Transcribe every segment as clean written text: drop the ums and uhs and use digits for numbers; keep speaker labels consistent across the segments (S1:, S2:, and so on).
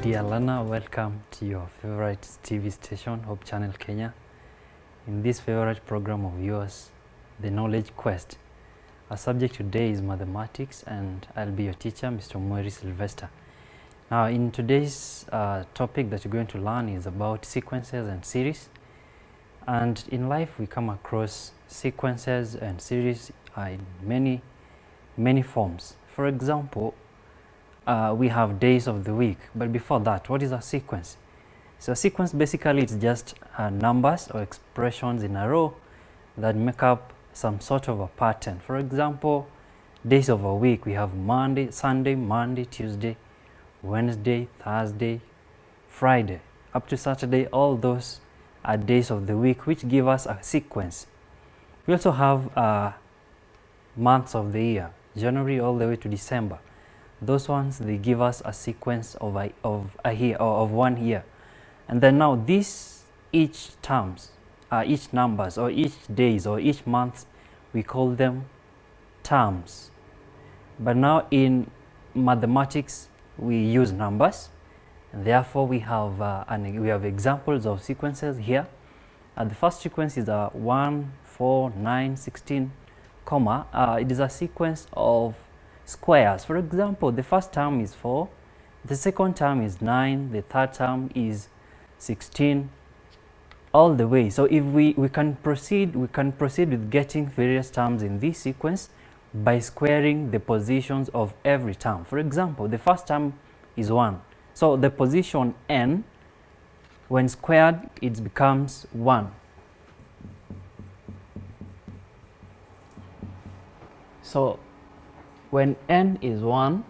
S1: Dear learner, welcome to your favorite TV station, Hope Channel Kenya. In this favorite program of yours, The Knowledge Quest. Our subject today is mathematics, and I'll be your teacher, Mr. Mweri Sylvester. Now, in today's topic that you're going to learn is about sequences and series. And in life, we come across sequences and series in many forms. For example, we have days of the week, but before that, what is a sequence? So a sequence basically it's just numbers or expressions in a row that make up some sort of a pattern. For example, days of a week, we have Sunday, Monday, Tuesday, Wednesday, Thursday, Friday, up to Saturday. All those are days of the week which give us a sequence. We also have months of the year, January all the way to December. Those ones, they give us a sequence of a year or of 1 year. And then now each numbers or each days or each month, we call them terms. But now in mathematics, we use numbers, and therefore we have examples of sequences here. The first sequence is 1, 4, 9, 16, comma. It is a sequence of squares. For example, the first term is 4, the second term is 9, the third term is 16, all the way. So if we can proceed with getting various terms in this sequence by squaring the positions of every term. For example, the first term is 1. So the position n, when squared, it becomes 1. So when n is 1,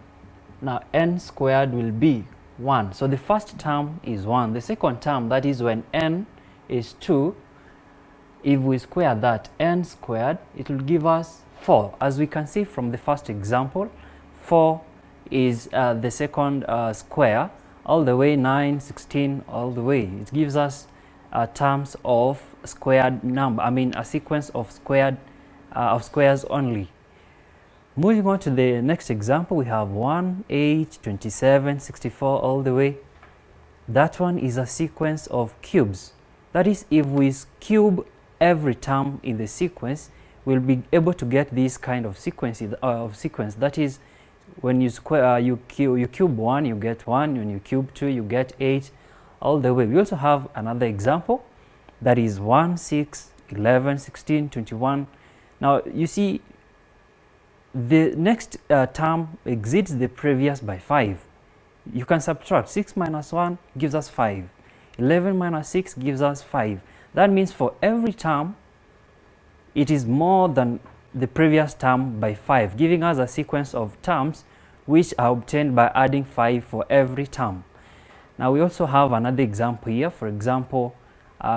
S1: now n squared will be 1. So the first term is 1. The second term, that is when n is 2, if we square that, n squared, it will give us 4. As we can see from the first example, 4 is the second square, all the way 9, 16, all the way. It gives us terms of squared number, a sequence of squares only. Moving on to the next example, we have 1, 8, 27, 64, all the way. That one is a sequence of cubes. That is, if we cube every term in the sequence, we'll be able to get this kind of sequence. That is, when you cube 1, you get 1. When you cube 2, you get 8, all the way. We also have another example, that is 1, 6, 11, 16, 21. Now, you see, the next term exceeds the previous by 5. You can subtract. 6 minus 1 gives us 5. 11 minus 6 gives us 5. That means for every term, it is more than the previous term by 5, giving us a sequence of terms which are obtained by adding 5 for every term. Now we also have another example here. For example,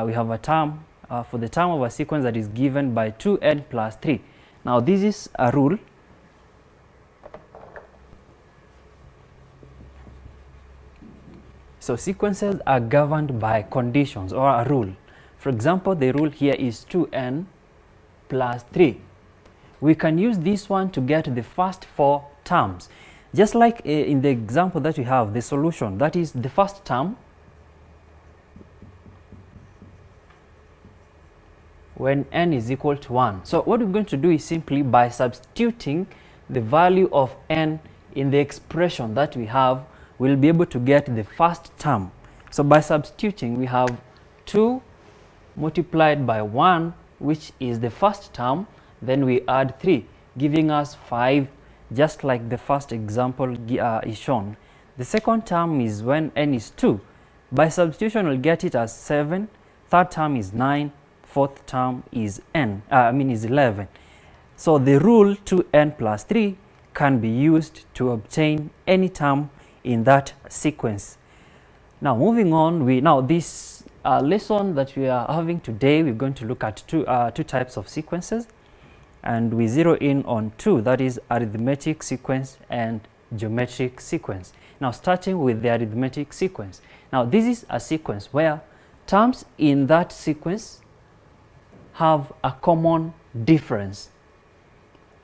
S1: we have a term, for the term of a sequence that is given by 2n plus 3. Now this is a rule. So sequences are governed by conditions or a rule. For example, the rule here is 2n plus 3. We can use this one to get the first 4 terms. Just like in the example that we have, the solution, that is the first term when n is equal to 1. So what we're going to do is simply by substituting the value of n in the expression that we have, we'll be able to get the first term. So by substituting, we have 2 multiplied by 1, which is the first term, then we add 3, giving us 5, just like the first example is shown. The second term is when n is 2. By substitution, we'll get it as 7, third term is 9, fourth term is 11. So the rule 2n plus 3 can be used to obtain any term in that sequence. Now moving on, this lesson that we are having today, we're going to look at two types of sequences, and we zero in on two, that is arithmetic sequence and geometric sequence. Now starting with the arithmetic sequence. Now this is a sequence where terms in that sequence have a common difference.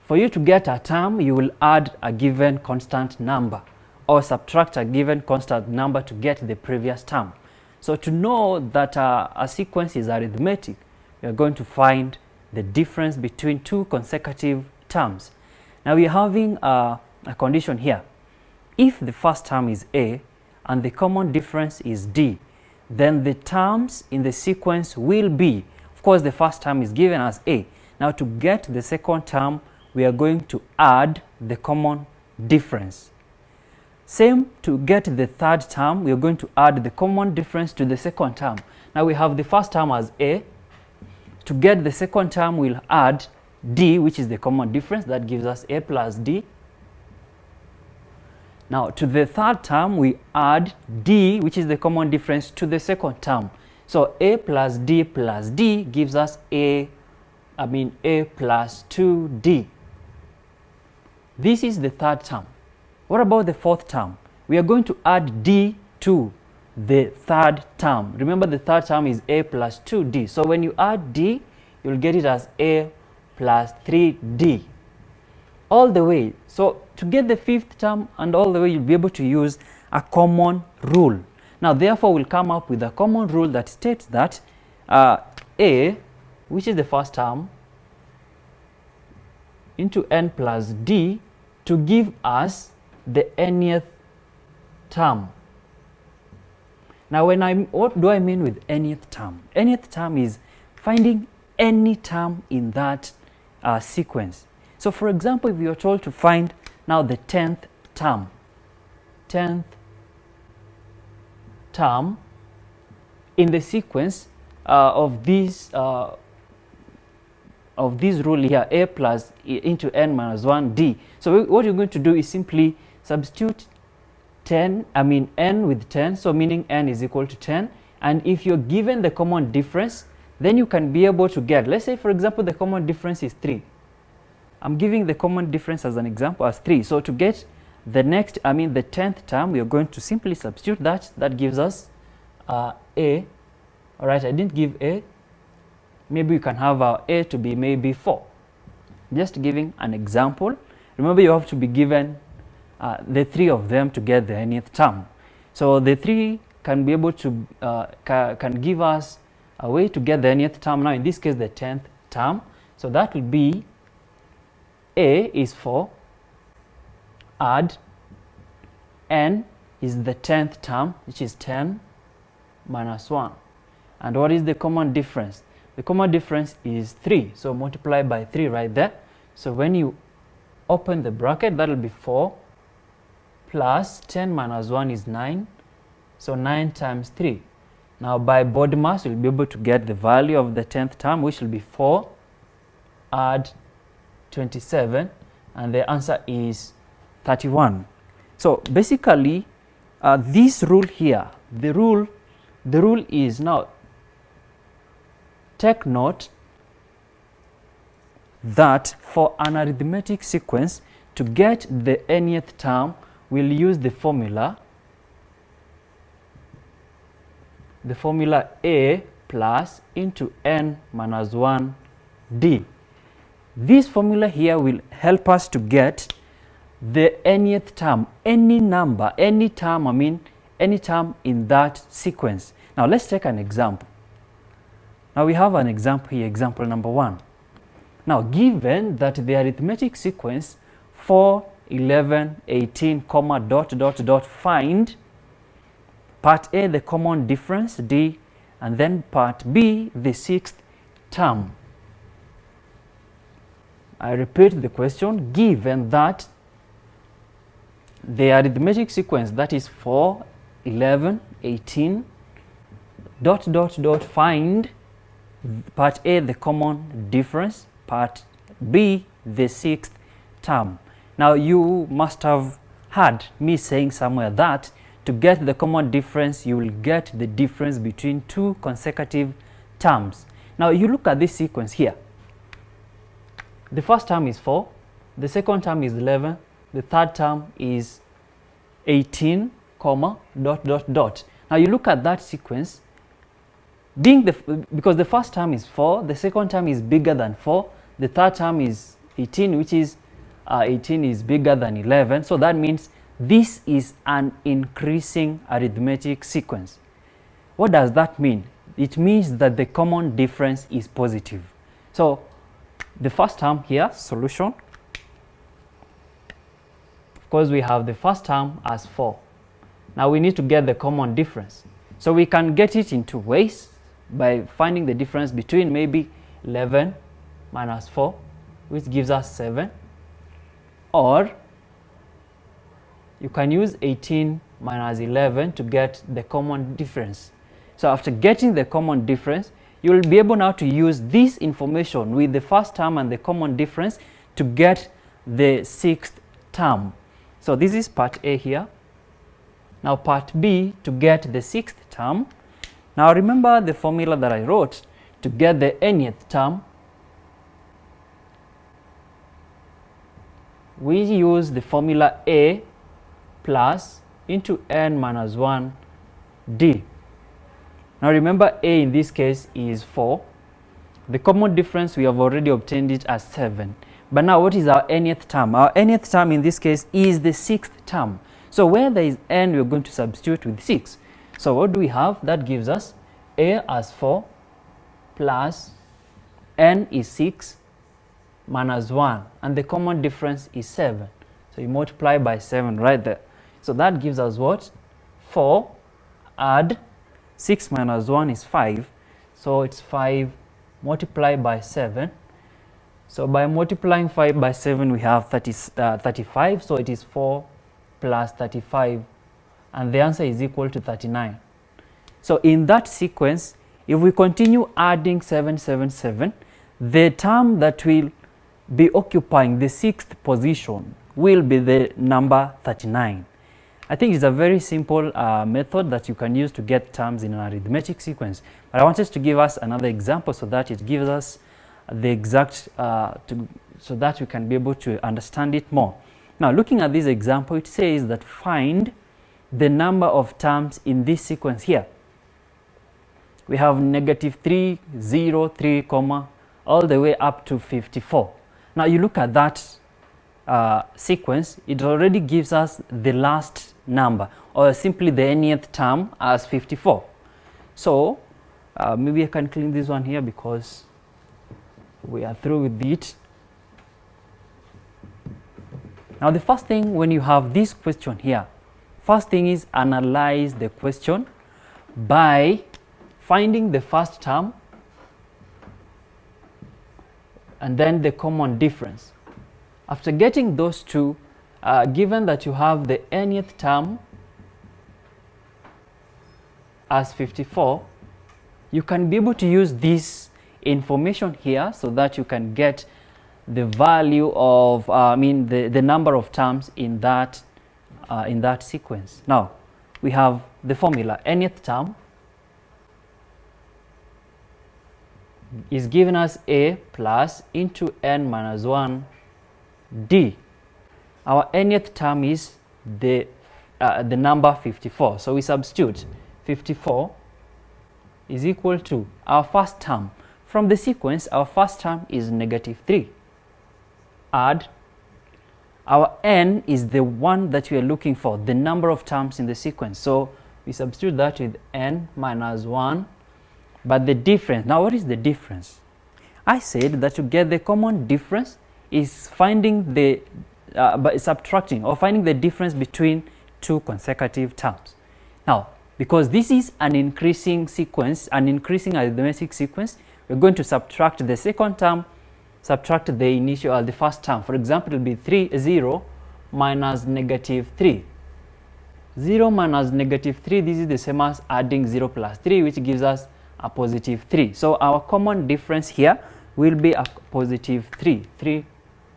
S1: For you to get a term, you will add a given constant number or subtract a given constant number to get the previous term. So to know that a sequence is arithmetic, we are going to find the difference between two consecutive terms. Now we are having a condition here. If the first term is A and the common difference is D, then the terms in the sequence will be, of course the first term is given as A. Now to get the second term, we are going to add the common difference. Same to get the third term, we are going to add the common difference to the second term. Now we have the first term as A. To get the second term, we'll add D, which is the common difference. That gives us A plus D. Now to the third term, we add D, which is the common difference, to the second term. So A plus D gives us A plus 2D. This is the third term. What about the fourth term? We are going to add D to the third term. Remember, the third term is A plus 2D. So when you add D, you'll get it as A plus 3D. All the way. So to get the fifth term and all the way, you'll be able to use a common rule. Now therefore, we'll come up with a common rule that states that A, which is the first term, into N plus D to give us the nth term. Now what do I mean with nth term? Nth term is finding any term in that sequence. So for example, if you are told to find now the 10th term, in the sequence of this rule here, A plus into N minus 1D. So what you're going to do is simply substitute N with 10, so meaning N is equal to 10. And if you're given the common difference, then you can be able to get, let's say for example, the common difference is 3. I'm giving the common difference as an example as 3. So to get the next, the 10th term, we are going to simply substitute that. That gives us A. All right, I didn't give A. Maybe you can have A to be maybe 4. Just giving an example. Remember, you have to be given the three of them to get the nth term. So the 3 can be able to can give us a way to get the nth term. Now in this case, the 10th term. So that will be A is 4, add N is the 10th term, which is 10 minus 1. And what is the common difference? The common difference is 3, so multiply by 3 right there. So when you open the bracket, that will be 4 plus 10 minus 1 is 9, so 9 times 3. Now by body mass, you'll be able to get the value of the 10th term, which will be 4, add 27, and the answer is 31. So basically, this rule here, the rule is, now take note that for an arithmetic sequence, to get the nth term, we'll use the formula A plus into N minus 1D. This formula here will help us to get the nth term, any number, any term, any term in that sequence. Now let's take an example. Now we have an example here, example number 1. Now given that the arithmetic sequence 4, 11, 18, comma, ... find part A, the common difference, D, and then part B, the 6th term. I repeat the question, given that the arithmetic sequence, that is 4, 11, 18, ... find part A, the common difference, part B, the 6th term. Now you must have heard me saying somewhere that to get the common difference, you will get the difference between two consecutive terms. Now you look at this sequence here. The first term is 4, the second term is 11, the third term is 18, comma, dot, dot, dot. Now you look at that sequence, because the first term is 4, the second term is bigger than 4, the third term is 18, which is 18 is bigger than 11. So that means this is an increasing arithmetic sequence. What does that mean? It means that the common difference is positive. So the first term here, solution. Of course, we have the first term as 4. Now we need to get the common difference. So we can get it in two ways, by finding the difference between maybe 11 minus 4, which gives us 7, or you can use 18 minus 11 to get the common difference. So after getting the common difference, you will be able now to use this information with the first term and the common difference to get the sixth term. So this is part A here. Now part B, to get the sixth term. Now remember the formula that I wrote to get the nth term. We use the formula A plus into n minus 1 d. Now remember, A in this case is 4. The common difference, we have already obtained it as 7. But now what is our nth term? Our nth term in this case is the sixth term. So where there is n, we're going to substitute with 6. So what do we have? That gives us A as 4 plus n is 6 minus 1. And the common difference is 7. So you multiply by 7 right there. So that gives us what? 4 add 6 minus 1 is 5. So it's 5 multiplied by 7. So by multiplying 5 by 7, we have 35. So it is 4 plus 35. And the answer is equal to 39. So in that sequence, if we continue adding 7, 7, 7, the term that will be occupying the sixth position will be the number 39. I think it's a very simple method that you can use to get terms in an arithmetic sequence. But I wanted to give us another example so that it gives us the exact, so that we can be able to understand it more. Now looking at this example, it says that find the number of terms in this sequence here. We have -3, 0, 3, comma, all the way up to 54. Now you look at that sequence, it already gives us the last number, or simply the nth term as 54. So maybe I can clean this one here because we are through with it. Now the first thing, when you have this question here, first thing is analyze the question by finding the first term and then the common difference. After getting those two, given that you have the nth term as 54, you can be able to use this information here so that you can get the value of, the number of terms in that sequence. Now, we have the formula. Nth term is giving us A plus into n minus 1 d. Our nth term is the number 54. So we substitute 54 is equal to our first term. From the sequence, our first term is -3. Add. Our n is the one that we are looking for, the number of terms in the sequence. So we substitute that with n minus 1. But the difference, now what is the difference? I said that to get the common difference is finding the, subtracting or finding the difference between two consecutive terms. Now, because this is an increasing sequence, an increasing arithmetic sequence, we're going to subtract the second term, subtract the initial, the first term. For example, it will be 0 minus -3. 0 minus -3, this is the same as adding 0 plus 3, which gives us a +3. So our common difference here will be a +3, 3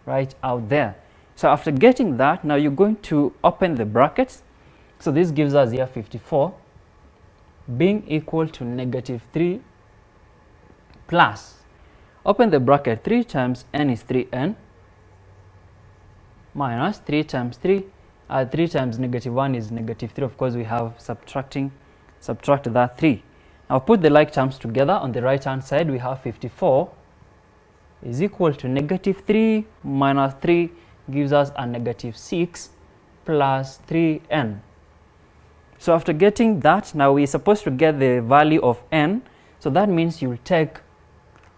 S1: right out there. So after getting that, now you're going to open the brackets,
S2: So this gives us here 54 being equal to negative 3 plus, open the bracket, 3 times n is 3n, minus 3 times 3, 3 times negative 1 is negative 3. Of course, we have subtract that 3. Now put the like terms together. On the right hand side, we have 54 is equal to negative 3 minus 3 gives us a negative 6 plus 3n. So after getting that, now we're supposed to get the value of n. So that means you'll take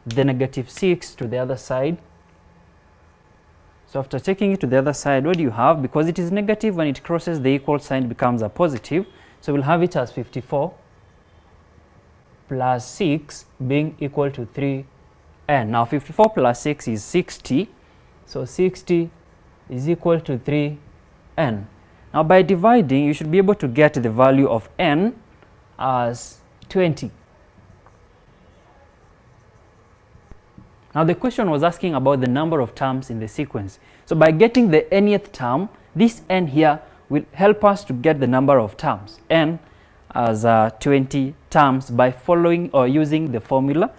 S2: the negative 6 to the other side. So after taking it to the other side, what do you have? Because it is negative, when it crosses the equal sign, it becomes a positive. So we'll have it as 54 plus 6 being equal to 3n. Now 54 plus 6 is 60. So 60 is equal to 3n. Now by dividing, you should be able to get the value of n as 20. Now the question was asking about the number of terms in the sequence. So by getting the nth term, this n here will help us to get the number of terms, n as 20 terms, by following or using the formula,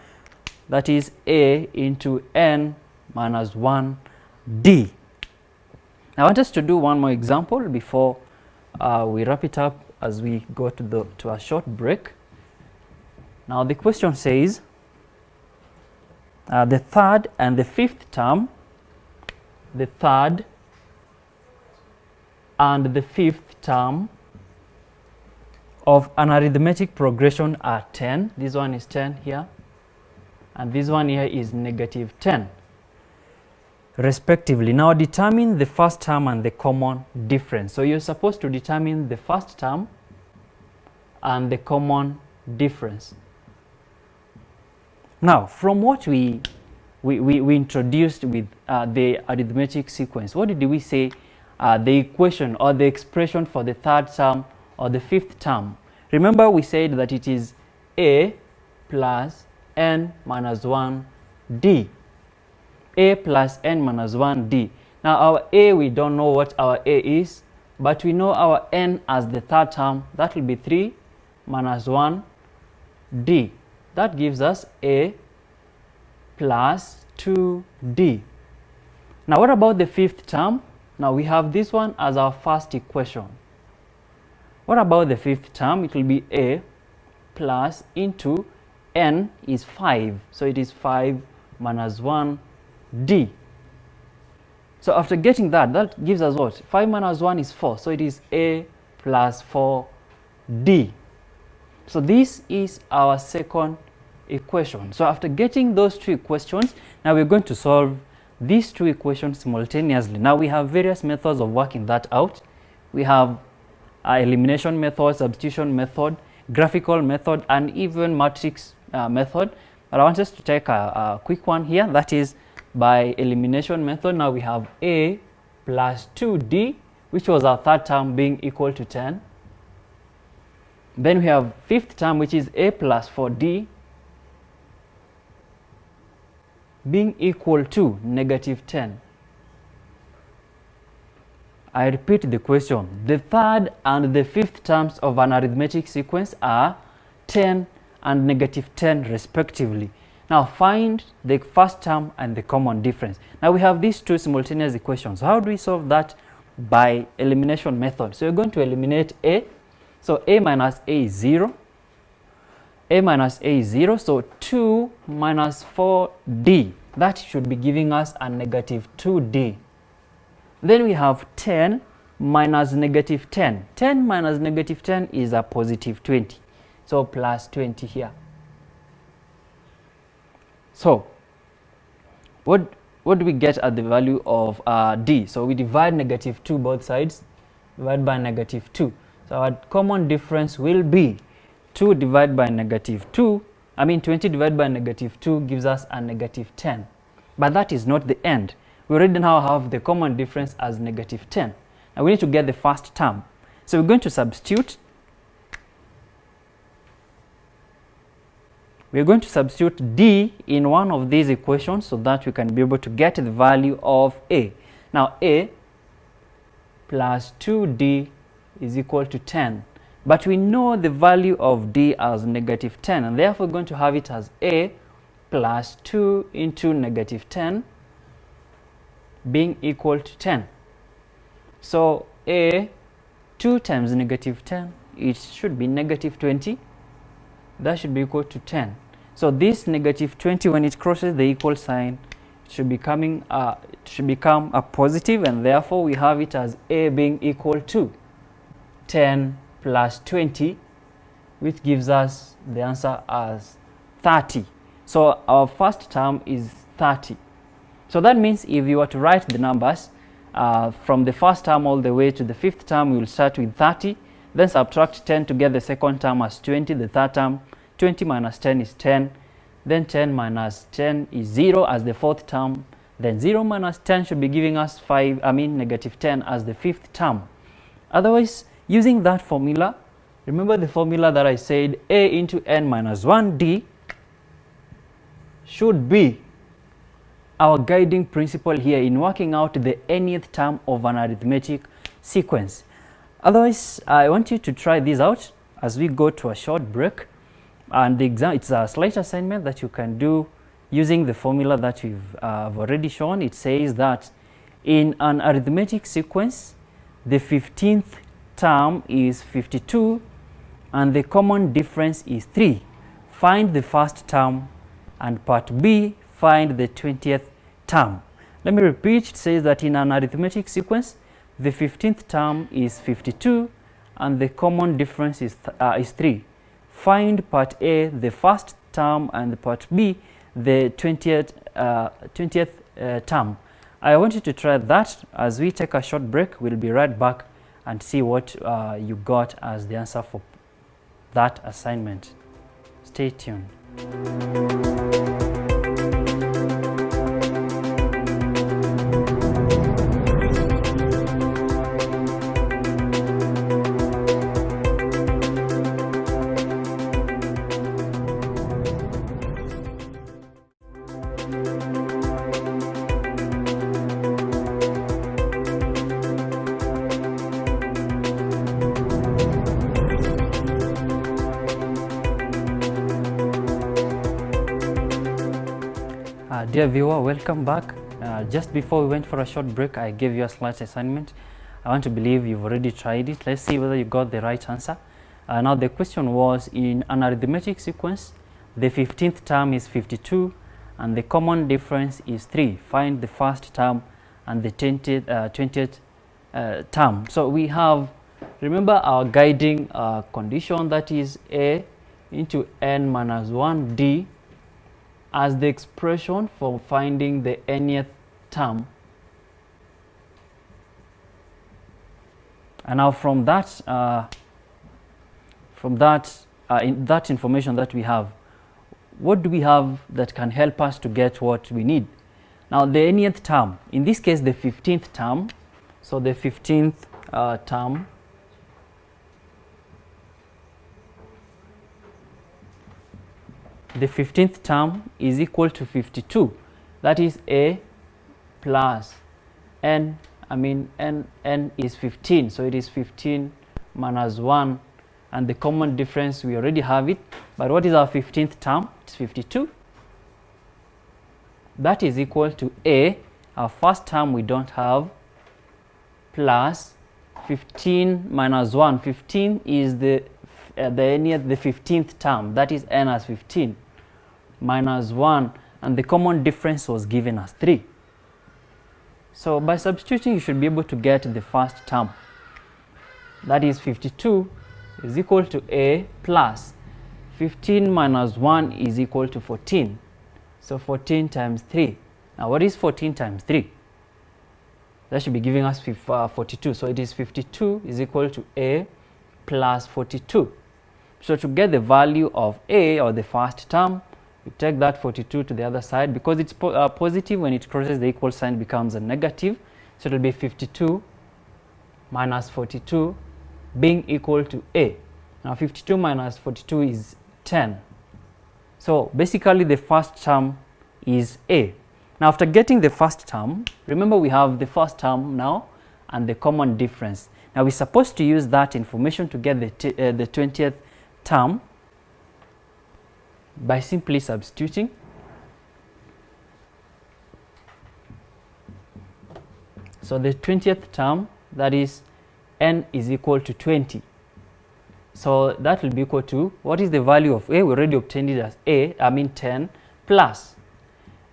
S2: that is a into n minus 1d. Now I want us to do one more example before we wrap it up as we go to a short break. Now the question says the third and the fifth term, the third and the fifth term of an arithmetic progression are 10. This one is 10 here, and this one here is negative 10, respectively. Now determine the first term and the common difference. So you're supposed to determine the first term and the common difference. Now, from what we introduced with the arithmetic sequence, what did we say the equation or the expression for the third term or the fifth term? Remember, we said that it is a plus n minus 1d. A plus n minus 1d. Now our a, we don't know what our a is, but we know our n as the third term. That will be 3 minus 1d. That gives us a plus 2d. Now what about the fifth term? Now we have this one as our first equation. What about the fifth term? It will be a plus into n is 5. So it is 5 minus 1d. So after getting that, that gives us what? 5 minus 1 is 4. So it is a plus 4d. So this is our second equation. So after getting those two equations, now we're going to solve these two equations simultaneously. Now we have various methods of working that out. We have elimination method, substitution method, graphical method, and even matrix method. But I want us to take a quick one here. That is by elimination method. Now we have a plus 2d, which was our third term, being equal to 10. Then we have fifth term, which is a plus 4d, being equal to negative 10. I repeat the question. The third and the fifth terms of an arithmetic sequence are 10 and negative 10 respectively. Now find the first term and the common difference. Now we have these two simultaneous equations. How do we solve that? By elimination method. So you're going to eliminate a. So a minus a is 0. A minus a is 0. So 2 minus 4d. That should be giving us a negative 2d. Then we have 10 minus negative 10. 10 minus negative 10 is a positive 20. So plus 20 here. So what do we get at the value of d? So we divide negative 2 both sides. Divide by negative 2. So our common difference will be 2 divided by negative 2. 20 divided by negative 2 gives us a negative 10. But that is not the end. We already now have the common difference as negative 10. Now we need to get the first term. So we're going to substitute. We're going to substitute d in one of these equations so that we can be able to get the value of a. Now a plus 2d is equal to 10. But we know the value of d as negative 10, and therefore we're going to have it as a plus 2 into negative 10 being equal to 10. So a 2 times negative 10, it should be negative 20. That should be equal to 10. So this negative 20, when it crosses the equal sign, it should become a positive, and therefore we have it as a being equal to 10 plus 20, which gives us the answer as 30. So our first term is 30. So that means if you were to write the numbers from the first term all the way to the fifth term, we will start with 30, then subtract 10 to get the second term as 20, the third term 20 minus 10 is 10, then 10 minus 10 is 0 as the fourth term, then 0 minus 10 should be giving us negative 10 as the fifth term. Otherwise, using that formula, remember the formula that I said, a into n minus 1d should be our guiding principle here in working out the nth term of an arithmetic sequence. Otherwise, I want you to try this out as we go to a short break. And the exam, it's a slight assignment that you can do using the formula that we've already shown. It says that in an arithmetic sequence, the 15th term is 52 and the common difference is 3. Find the first term, and part B, find the 20th term. Let me repeat. It says that in an arithmetic sequence, the 15th term is 52 and the common difference is 3. Find part A, the first term, and part B, the 20th term. I want you to try that. As we take a short break, we'll be right back and see what you got as the answer for that assignment. Stay tuned. Dear viewer, welcome back. Just before we went for a short break, I gave you a slight assignment. I want to believe you've already tried it. Let's see whether you got the right answer. Now the question was, in an arithmetic sequence, the 15th term is 52 and the common difference is 3. Find the first term and the 20th term. So we have, remember our guiding condition, that is a into n minus 1d as the expression for finding the nth term. And now from that information that we have, what do we have that can help us to get what we need? Now the nth term, in this case the 15th term, so the 15th term the 15th term is equal to 52. That is a plus n, n is 15, so it is 15 minus 1, and the common difference, we already have it. But what is our 15th term? It's 52. That is equal to a, our first term we don't have, plus 15 minus 1. 15 is the 15th term, that is n as 15, minus 1, and the common difference was given as 3. So by substituting, you should be able to get the first term. That is 52 is equal to a plus 15 minus 1 is equal to 14. So 14 times 3. Now what is 14 times 3? That should be giving us 42. So it is 52 is equal to a plus 42. So to get the value of a, or the first term, you take that 42 to the other side. Because it's positive, when it crosses the equal sign, it becomes a negative. So it will be 52 minus 42 being equal to a. Now 52 minus 42 is 10. So basically the first term is a. Now after getting the first term, remember we have the first term now and the common difference. Now we're supposed to use that information to get the 20th term by simply substituting. So the 20th term, that is n is equal to 20. So that will be equal to, what is the value of a? We already obtained it as 10 plus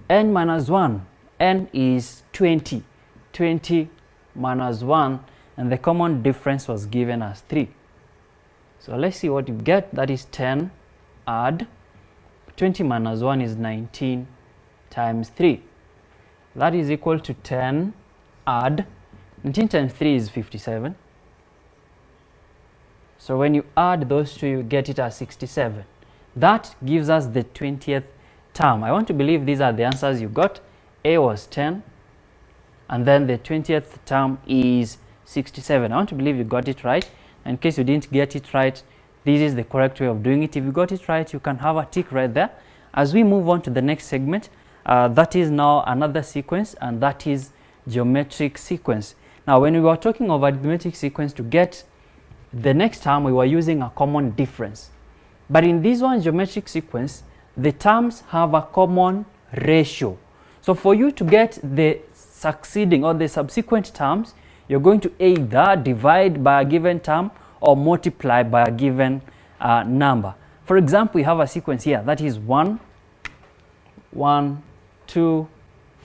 S2: n minus 1. N is 20. 20 minus 1, and the common difference was given as 3. So let's see what you get. That is 10 add 20 minus 1 is 19 times 3. That is equal to 10 add 19 times 3 is 57. So when you add those two, you get it as 67. That gives us the 20th term. I want to believe these are the answers you got. A was 10, and then the 20th term is 67. I want to believe you got it right. In case you didn't get it right, this is the correct way of doing it. If you got it right, you can have a tick right there. As we move on to the next segment, that is now another sequence, and that is geometric sequence. Now when we were talking of arithmetic sequence, to get the next term we were using a common difference, but in this one geometric sequence the terms have a common ratio. So for you to get the succeeding or the subsequent terms, you're going to either divide by a given term or multiply by a given number. For example, we have a sequence here that is 1, 1, 2,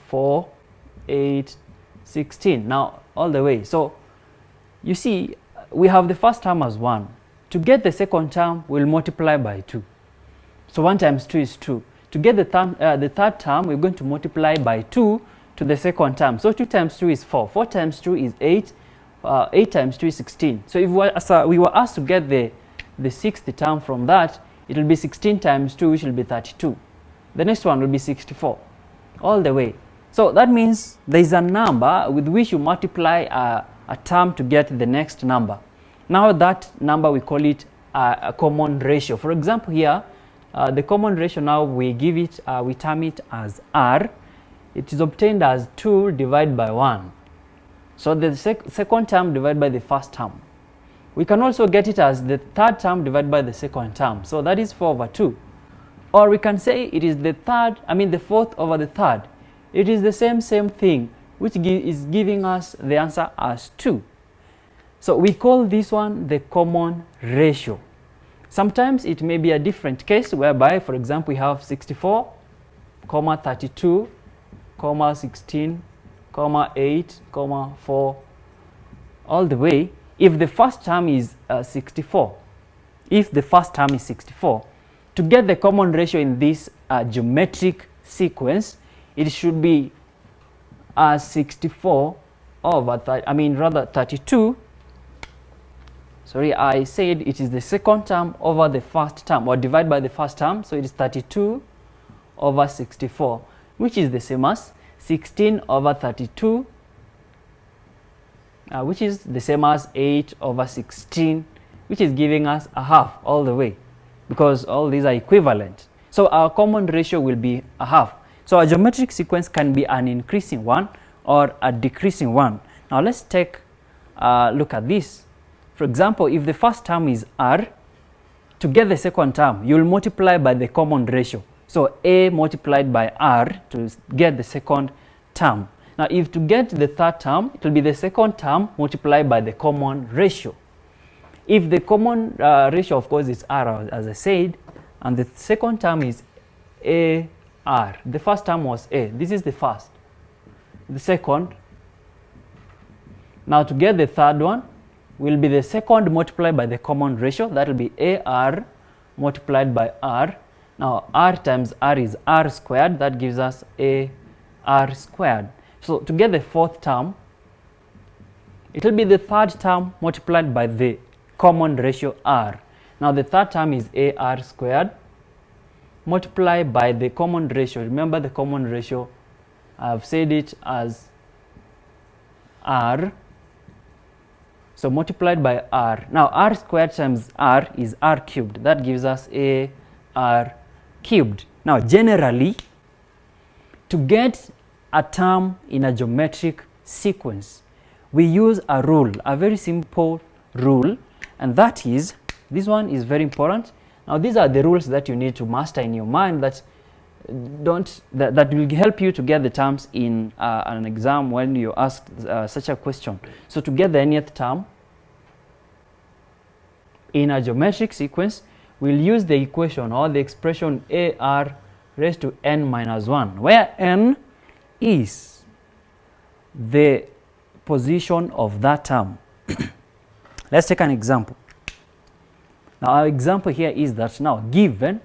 S2: 4, 8, 16. Now all the way. So you see, we have the first term as 1. To get the second term, we'll multiply by 2. So 1 times 2 is 2. To get the third term, we're going to multiply by 2 to the second term. So 2 times 2 is 4. 4 times 2 is 8. 8 times 2 is 16. So if we were asked to get the sixth term from that, it will be 16 times 2, which will be 32. The next one will be 64, all the way. So that means there is a number with which you multiply a term to get the next number. Now that number, we call it a common ratio. For example, here, the common ratio, now we give it, we term it as R. It is obtained as 2 divided by 1. So the second term divided by the first term. We can also get it as the third term divided by the second term. So that is 4 over 2. Or we can say it is the fourth over the third. It is the same thing, which is giving us the answer as 2. So we call this one the common ratio. Sometimes it may be a different case whereby, for example, we have 64, 32, 16, 8, 4, all the way. If the first term is 64, to get the common ratio in this geometric sequence, it should be 64 over 32. Sorry, I said it is the second term over the first term, or divide by the first term. So it is 32 over 64, which is the same as 16 over 32, which is the same as 8 over 16, which is giving us a half all the way, because all these are equivalent. So our common ratio will be a half. So a geometric sequence can be an increasing one or a decreasing one. Now let's take a look at this. For example, if the first term is R, to get the second term, you will multiply by the common ratio. So A multiplied by R to get the second term. Now if to get the third term, it will be the second term multiplied by the common ratio. If the common ratio, of course, is R, as I said, and the second term is AR. The first term was A. This is the first. The second. Now to get the third one, will be the second multiplied by the common ratio. That will be AR multiplied by R. Now R times R is R squared. That gives us AR squared. So to get the fourth term, it will be the third term multiplied by the common ratio R. Now the third term is AR squared multiplied by the common ratio. Remember the common ratio, I have said it as R. So multiplied by R. Now R squared times R is R cubed. That gives us AR cubed. Now generally, to get a term in a geometric sequence, we use a rule, a very simple rule, and that is, this one is very important. Now these are the rules that you need to master in your mind that will help you to get the terms in an exam when you ask such a question. So to get the nth term in a geometric sequence, we'll use the equation or the expression AR raised to n minus 1, where n is the position of that term. Let's take an example. Now our example here is that now given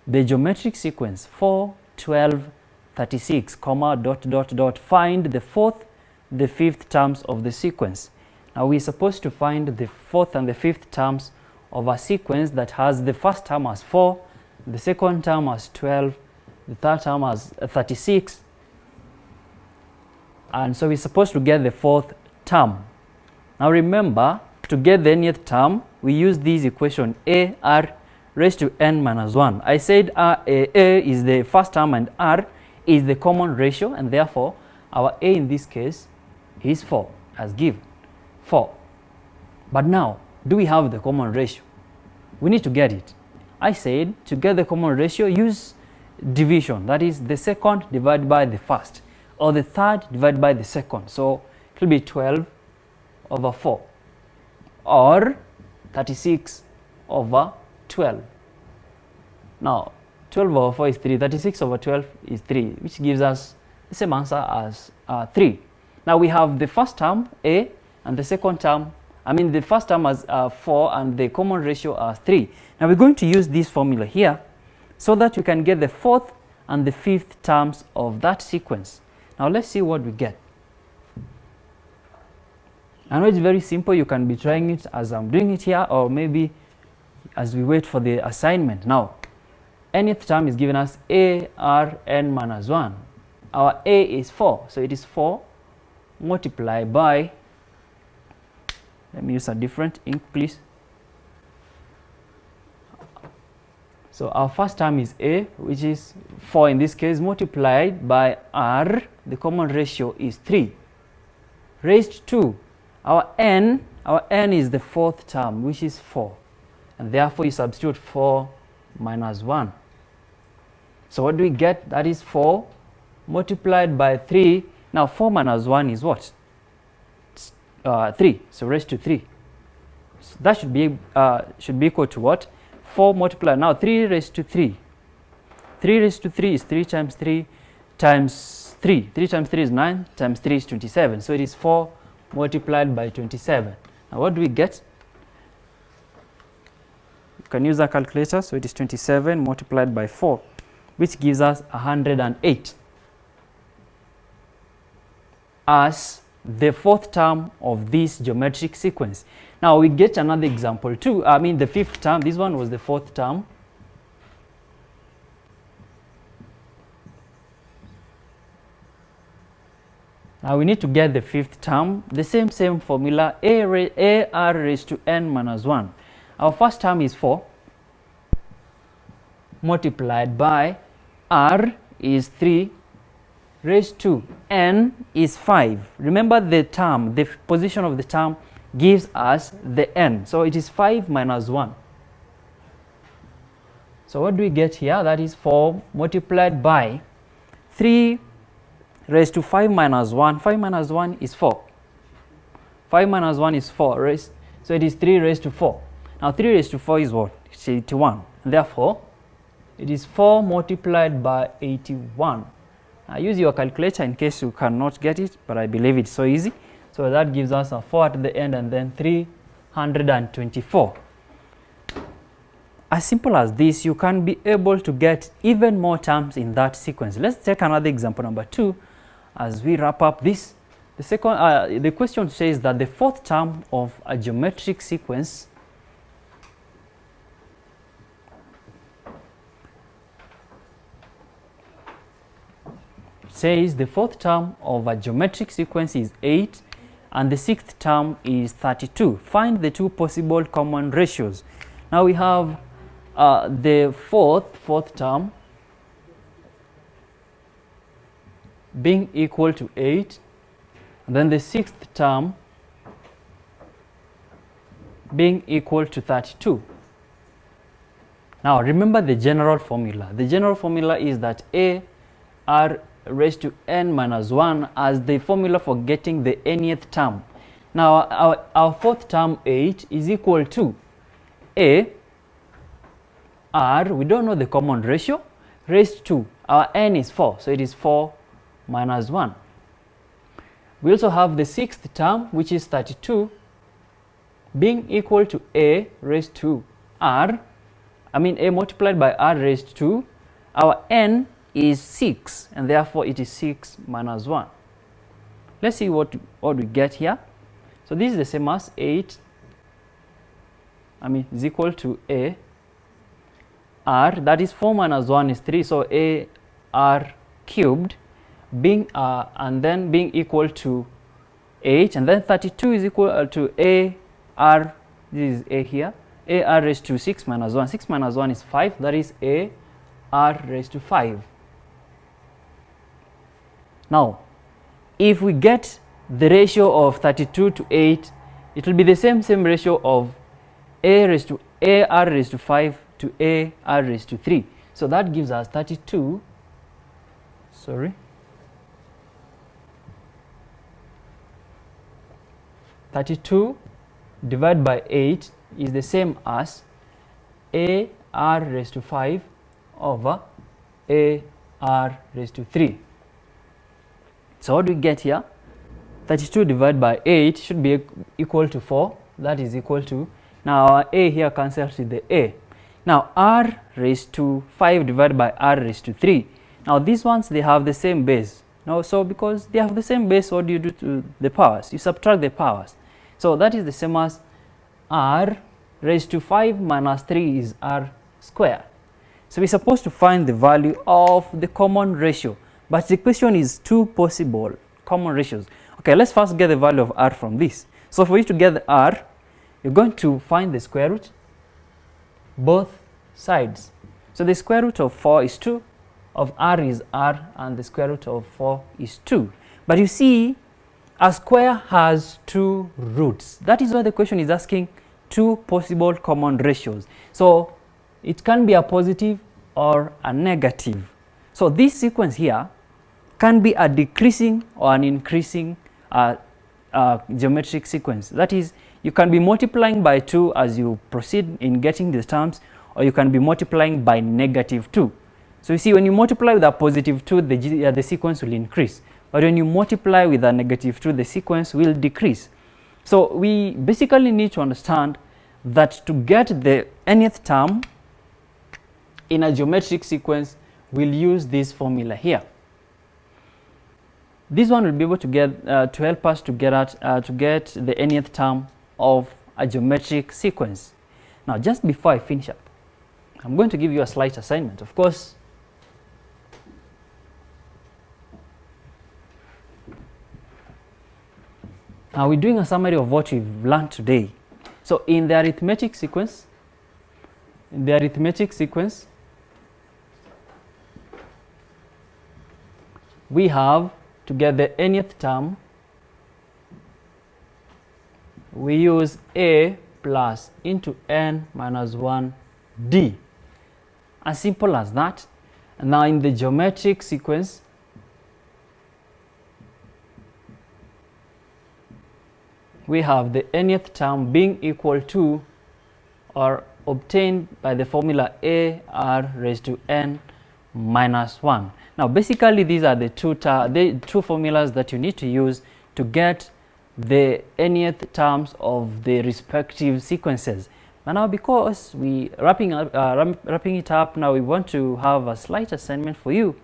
S2: the geometric sequence 4, 12, 36, comma, dot, dot, dot, find the fourth, the fifth terms of the sequence. Now we're supposed to find the fourth and the fifth terms of a sequence that has the first term as 4, the second term as 12, the third term as 36, and so we're supposed to get the fourth term. Now remember, to get the nth term, we use this equation AR raised to n minus 1. I said A is the first term and R is the common ratio, and therefore our A in this case is 4 as given, 4. But now, do we have the common ratio? We need to get it. I said to get the common ratio, use division, that is the second divided by the first, or the third divided by the second. So it will be 12 over 4, or 36 over 12. Now 12 over 4 is 3, 36 over 12 is 3, which gives us the same answer as 3. Now we have the first term A and the second term, the first term as 4 and the common ratio as 3. Now we're going to use this formula here so that we can get the fourth and the fifth terms of that sequence. Now let's see what we get. I know it's very simple. You can be trying it as I'm doing it here, or maybe as we wait for the assignment. Now, nth term is given us ARn minus 1. Our A is 4, so it is 4 multiplied by, let me use a different ink please. So our first term is A, which is 4 in this case, multiplied by R, the common ratio is 3, raised to our n is the fourth term, which is 4. And therefore you substitute 4 minus 1. So what do we get? That is 4 multiplied by 3. Now 4 minus 1 is what? 3. So raised to 3. So that should be equal to what? 4 multiplied. Now 3 raised to 3. 3 raised to 3 is 3 times 3 times 3. 3 times 3 is 9, times 3 is 27. So it is 4 multiplied by 27. Now what do we get? You can use a calculator. So it is 27 multiplied by 4, which gives us 108 as the fourth term of this geometric sequence. Now we get another example too. The fifth term. This one was the fourth term. Now we need to get the fifth term. The same formula, AR raised to n minus 1. Our first term is 4 multiplied by R is 3 raised to n is 5. Remember the term, the position of the term gives us the n. So it is 5 minus 1. So what do we get here? That is 4 multiplied by 3 raised to 5 minus 1. 5 minus 1 is 4. 5 minus 1 is 4. So it is 3 raised to 4. Now 3 raised to 4 is what? It's 81. Therefore, it is 4 multiplied by 81. Now use your calculator in case you cannot get it, but I believe it's so easy. So that gives us a 4 at the end and then 324. As simple as this, you can be able to get even more terms in that sequence. Let's take another example, number 2, as we wrap up this. The question says that the fourth term of a geometric sequence is 8 and the sixth term is 32. Find the two possible common ratios. Now we have the fourth term being equal to 8, and then the sixth term being equal to 32. Now remember the general formula. The general formula is that a r raised to n minus 1 as the formula for getting the nth term. Now our fourth term 8 is equal to a r, we don't know the common ratio, raised to, our n is 4, so it is 4 minus 1. We also have the sixth term, which is 32, being equal to a raised to r, I mean a multiplied by r raised to, our n is 6, and therefore it is 6 minus 1. Let's see what we get here. So this is the same as 8, is equal to a r, that is 4 minus 1 is 3, so a r cubed, being and then being equal to 8, and then 32 is equal to a r, this is a here, a r raised to 6 minus 1, 6 minus 1 is 5, that is a r raised to 5. Now if we get the ratio of 32 to 8, it will be the same ratio of a raised to a r raised to 5 to a r raised to 3. So that gives us 32 divided by 8 is the same as a r raised to 5 over a r raised to 3. So what do we get here? 32 divided by 8 should be equal to 4, that is equal to, now our a here cancels with the a. Now r raised to 5 divided by r raised to 3. Now these ones, they have the same base. Now so because they have the same base, what do you do to the powers? You subtract the powers. So that is the same as r raised to 5 minus 3 is r squared. So we're supposed to find the value of the common ratio, but the question is two possible common ratios. Okay, let's first get the value of r from this. So for you to get the r, you're going to find the square root both sides. So the square root of 4 is 2, of r is r, and the square root of 4 is 2. But you see, a square has two roots. That is why the question is asking two possible common ratios. So it can be a positive or a negative. So this sequence here can be a decreasing or an increasing geometric sequence. That is, you can be multiplying by 2 as you proceed in getting the terms, or you can be multiplying by negative 2. So you see, when you multiply with a positive 2, the sequence will increase. But when you multiply with a negative 2, the sequence will decrease. So we basically need to understand that to get the nth term in a geometric sequence, we'll use this formula here. This one will be able to get to help us to get the nth term of a geometric sequence. Now, just before I finish up, I'm going to give you a slight assignment. Of course, now we're doing a summary of what we've learned today. So in the arithmetic sequence, we have, to get the nth term, we use a plus into n minus 1 d. As simple as that. And now in the geometric sequence, we have the nth term being equal to or obtained by the formula a r raised to n minus 1. Now basically these are the two formulas that you need to use to get the nth terms of the respective sequences. And now because we wrapping it up, now we want to have a slight assignment for you.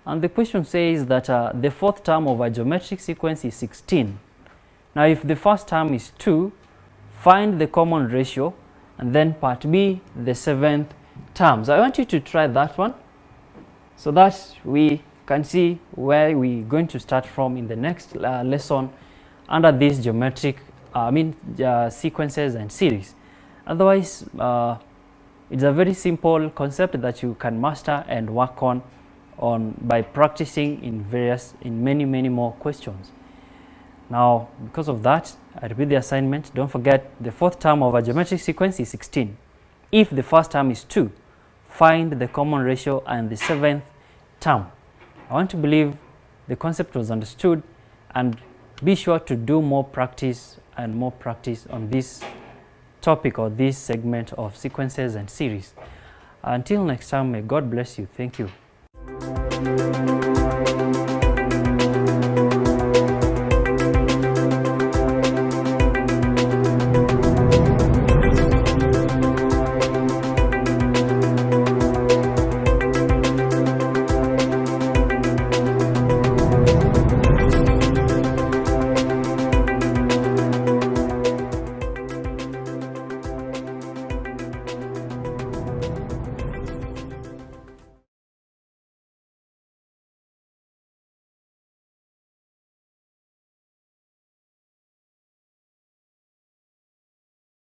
S2: And the question says that the fourth term of a geometric sequence is 16. Now if the first term is 2, find the common ratio, and then part B, the seventh term. So I want you to try that one, so that we can see where we're going to start from in the next lesson under these geometric sequences and series. Otherwise, it's a very simple concept that you can master and work on by practicing in many more questions.
S1: Now, because of that, I repeat the assignment. Don't forget the fourth term of a geometric sequence is 16. If the first term is 2, find the common ratio and the seventh term. I want to believe the concept was understood, and be sure to do more practice and more practice on this topic or this segment of sequences and series. Until next time, may God bless you. Thank you.